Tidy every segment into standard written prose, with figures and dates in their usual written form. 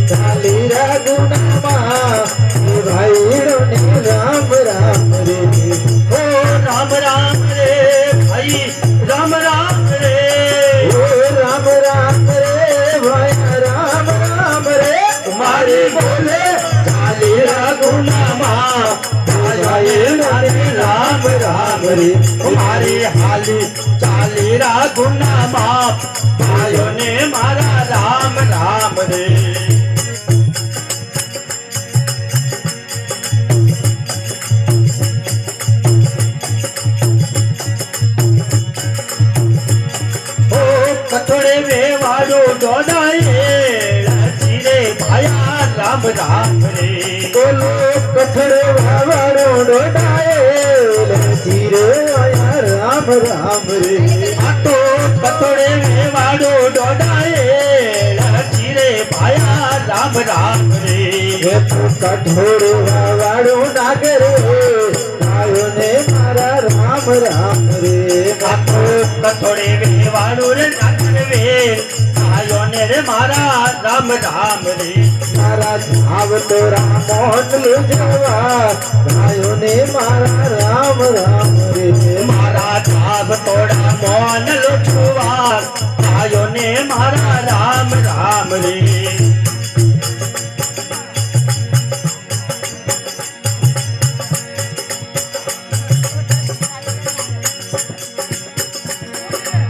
ચાલીરા ગુનામાં ભાઈડો ને રામ રામ રે ओ राम राम रे भाई राम राम रे ઓ રામ રામ રે ભાઈ રામ રામ રે तुम्हारे बोले चालीरा गुनामा भाईडो ने राम राम रे तुम्हारी हाली चालीरा गुनामा भाइयों ने मारा राम राम रे कथोड़े में वालो डोडाए चिरे भाया राम राम रे બોલો કઠડે વાવાળો ડોડાએ ચીરે આયા રામ રામ રે आटो कथोड़े में वालो डोडाए चिरे भाया राम राम रे એ તો કઠોળે વાવાળો નાગરે આયો ને મારા રામ રામ રે आटो कथोड़े में वालो रे नागर वे आयो ने रे मारा राम राम रे મારા જાવ તો રામોન લુજવા આયો ને મારા રામ રામ રે मारा जाग तोड़ा मोन लुटवार आयो ने मारा राम राम रे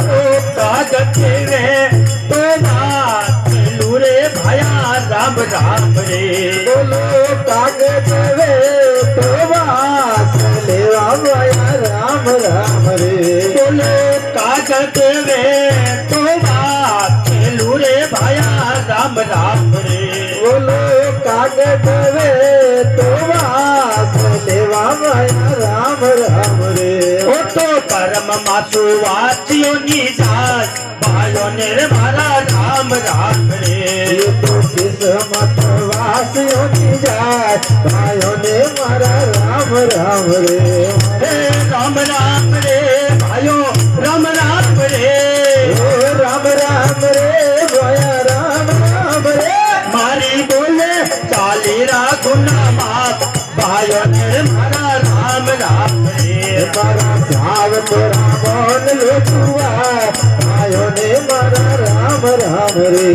ओ कागज रे तो बात लूरे भाया राम राम रे બોલો કાગજ વે તો વાસ લેવા આયા રામ રામ રે बोले कागज वे तो बात लूरे भाया राम राम रे બોલો કાગજ વે તો વાસ લેવા આયા રામ રામ રે ओ तो कर्म मासु वाचियो नी जाय भाइयों ने रे मारा राम राम रे ये तो किस्मत वासियों जाय भाइयों ने मारा राम राम रे हे राम राम रे भाइयों राम राम रे ओ राम राम रे भया राम राम रे मारी बोले चालीरा गुना माप भाइयों ने रे मारा राम राम रे मारा जाव तो रामोन लुटुआ भाइयों ने मारा राम राम रे